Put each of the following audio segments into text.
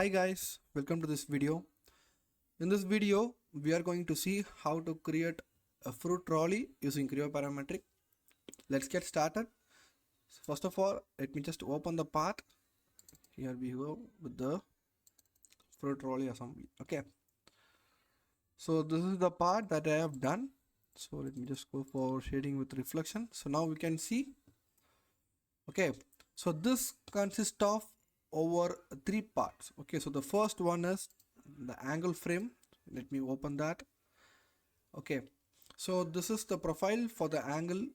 guys, welcome to this video. In this video, we are going to see how to create a fruit trolley using Creo parametric. Let's get started. First of all, let me just open the part. Here we go with the fruit trolley assembly. Okay. So this is the part that I have done. So let me just go for shading with reflection. So now we can see. Okay. So this consists of over 3 parts. Okay, so the first one is the angle frame. Let me open that. Okay, so this is the profile for the angle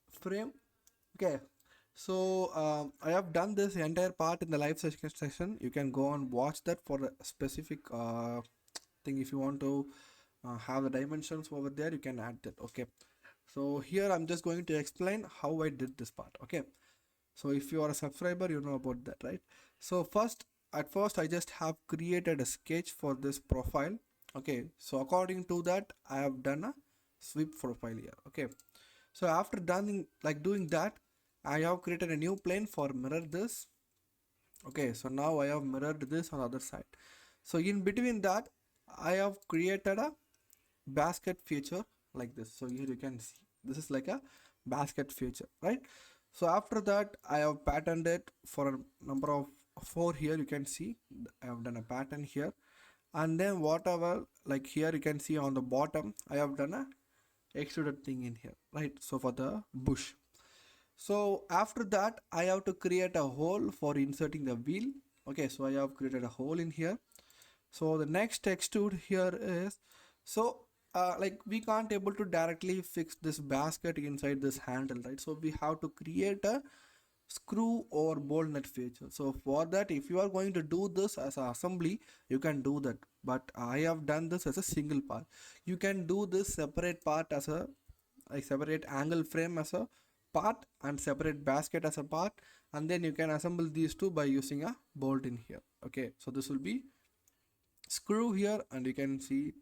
frame. Okay, so I have done this entire part in the live session. You can go and watch that for a specific thing. If you want to have the dimensions over there, you can add that. Okay, so here I'm just going to explain how I did this part. Okay, so if you are a subscriber, you know about that, right? So at first I just have created a sketch for this profile. Okay, so according to that I have done a sweep profile here. Okay, so after doing that, I have created a new plane for mirror this. Okay, so now I have mirrored this on the other side. So in between that, I have created a basket feature like this. So here you can see this is like a basket feature, right? So after that, I have patterned it for a number of 4 here. You can see I have done a pattern here, and then whatever, like here you can see on the bottom I have done a extruded thing in here, right? So for the bush. So after that, I have to create a hole for inserting the wheel. Okay, so I have created a hole in here. So the next extrude here is, so like we can't able to directly fix this basket inside this handle, right? So we have to create a screw or bolt nut feature. So for that, if you are going to do this as an assembly, you can do that, but I have done this as a single part. You can do this separate part as a separate angle frame as a part and separate basket as a part, and then you can assemble these two by using a bolt in here. Okay, so this will be screw here, and you can see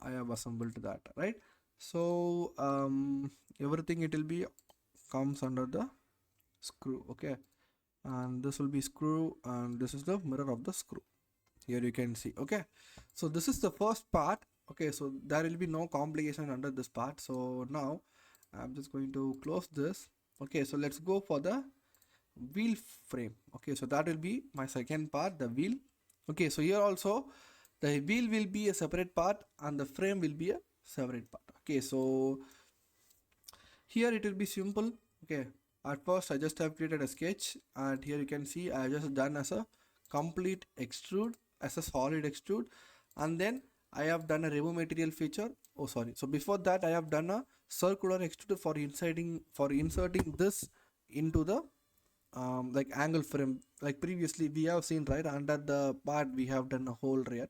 I have assembled that, right? So everything, it will be comes under the screw. Okay, and this will be screw, and this is the mirror of the screw. Here you can see. Okay, so this is the first part. Okay, so there will be no complication under this part. So now I'm just going to close this. Okay, so let's go for the wheel frame. Okay, so that will be my second part, the wheel. Okay, so here also the wheel will be a separate part and the frame will be a separate part. Okay, so here it will be simple. Okay, at first I just have created a sketch, and here you can see I just done as a complete extrude, as a solid extrude, and then I have done a remove material feature. Oh sorry, so before that I have done a circular extrude for inserting this into the like angle frame. Like previously we have seen, right, under the part we have done a hole here,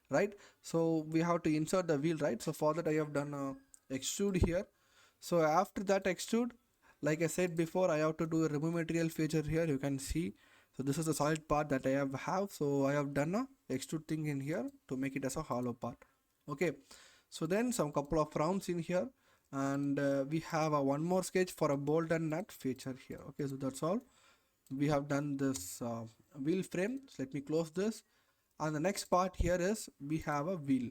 right? So we have to insert the wheel, right? So for that I have done a extrude here. So after that extrude, like I said before, I have to do a remove material feature here. You can see, so this is the solid part that I have. So I have done a extrude thing in here to make it as a hollow part. Okay, so then some couple of rounds in here, and we have a one more sketch for a bolt and nut feature here. Okay, so that's all. We have done this wheel frame. So let me close this, and the next part here is we have a wheel.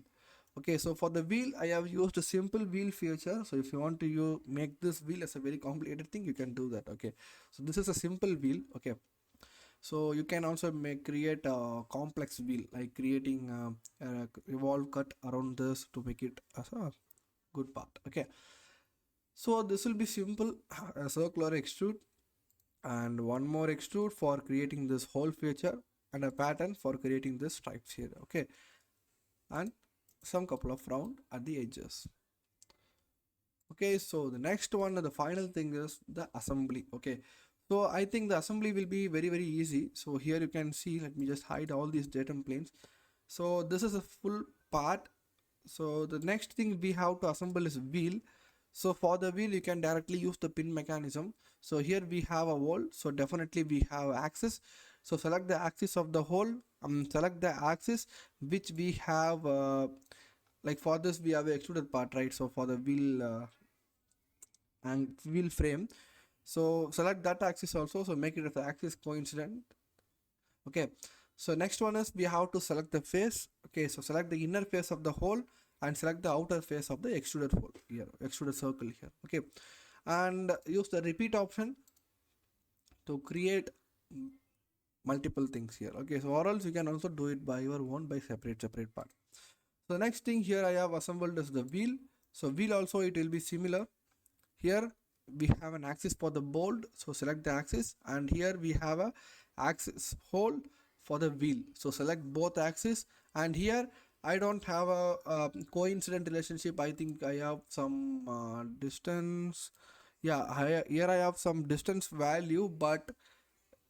Okay, so for the wheel I have used a simple wheel feature. So if you want to make this wheel as a very complicated thing, you can do that. Okay, so this is a simple wheel. Okay, so you can also create a complex wheel, like creating a revolve cut around this to make it as a good part. Okay, so this will be simple, a circular extrude, and one more extrude for creating this whole feature, and a pattern for creating this stripes here. Okay, and some couple of round at the edges. Okay, so the next one, the final thing is the assembly. Okay, so I think the assembly will be very easy. So here you can see, let me just hide all these datum planes. So this is a full part. So the next thing we have to assemble is wheel. So for the wheel you can directly use the pin mechanism. So here we have a hole, so definitely we have axis. So select the axis of the hole, select the axis which we have, like for this we have an extruded part, right? So for the wheel and wheel frame, so select that axis also, so make it as the axis coincident. Okay, So next one is we have to select the face. Okay, so select the inner face of the hole and select the outer face of the extruded hole here, extruded circle here. Okay, and use the repeat option to create multiple things here. Okay, so or else you can also do it by your own by separate part. So the next thing here I have assembled is the wheel. So wheel also it will be similar. Here we have an axis for the bolt, so select the axis, and here we have a axis hole for the wheel, so select both axis. And here I don't have a coincident relationship. I think I have some distance. Yeah, here I have some distance value, but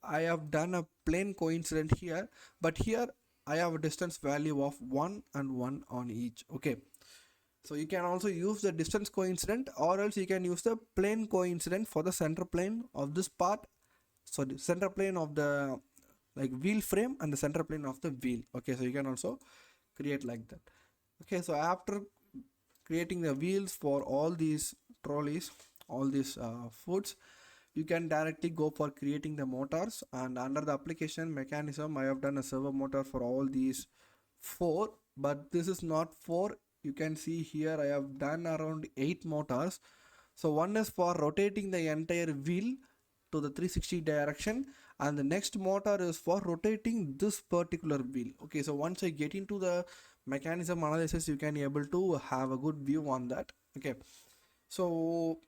I have done a plain coincident here, but here I have a distance value of 1 and 1 on each. Okay, so you can also use the distance coincident, or else you can use the plane coincident for the center plane of this part. So the center plane of the like wheel frame and the center plane of the wheel. Okay, so you can also create like that. Okay, so after creating the wheels for all these trolleys, all these foods, you can directly go for creating the motors. And under the application mechanism, I have done a servo motor for all these 4, but this is not 4. You can see here I have done around 8 motors. So one is for rotating the entire wheel to the 360 direction, and the next motor is for rotating this particular wheel. Okay, so once I get into the mechanism analysis, you can able to have a good view on that. Okay, so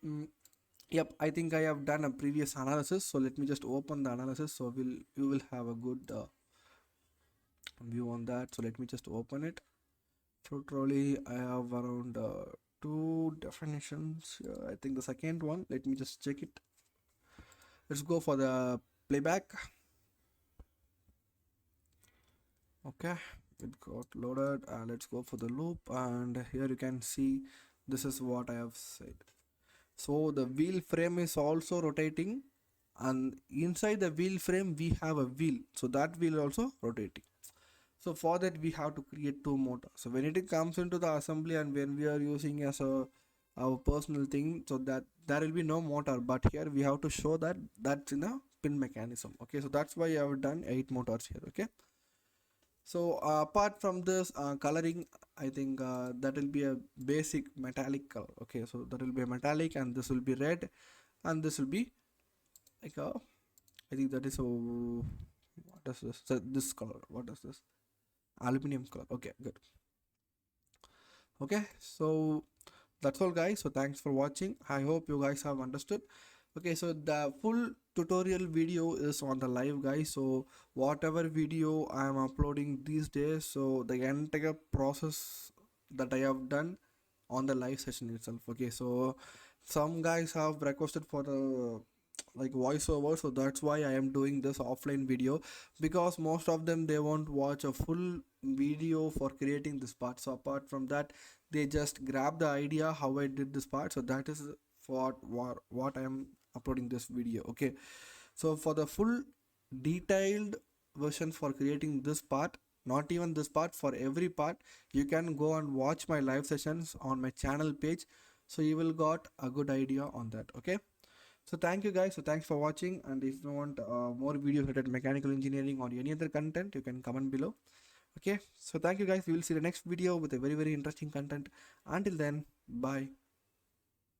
yep, I think I have done a previous analysis, so let me just open the analysis, so you will have a good view on that. So let me just open it. Fruit trolley, I have around 2 definitions. I think the second one, let me just check it. Let's go for the playback. Okay, it got loaded. Let's go for the loop, and here you can see this is what I have said. So the wheel frame is also rotating, and inside the wheel frame we have a wheel, so that wheel also rotating. So for that we have to create 2 motors. So when it comes into the assembly and when we are using as our personal thing, so that there will be no motor, but here we have to show that that's in a pin mechanism. Okay, so that's why I have done 8 motors here. Okay, so apart from this coloring, I think that will be a basic metallic color. Okay, so that will be a metallic, and this will be red, and this will be like a, I think that is a, what is this? So this color, what is this? Aluminum color. Okay, good. Okay, so that's all guys. So thanks for watching. I hope you guys have understood. Okay, so the full tutorial video is on the live guys. So whatever video I am uploading these days, so the entire process that I have done on the live session itself. Okay, so some guys have requested for the like voiceover, so that's why I am doing this offline video, because most of them they won't watch a full video for creating this part. So apart from that, they just grab the idea how I did this part. So that is what I am uploading this video. Okay, so for the full detailed version for creating this part, not even this part, for every part, you can go and watch my live sessions on my channel page, so you will got a good idea on that. Okay, so thank you guys. So thanks for watching, and if you want more videos related to mechanical engineering or any other content, you can comment below. Okay, so thank you guys. We will see the next video with a very interesting content. Until then, bye.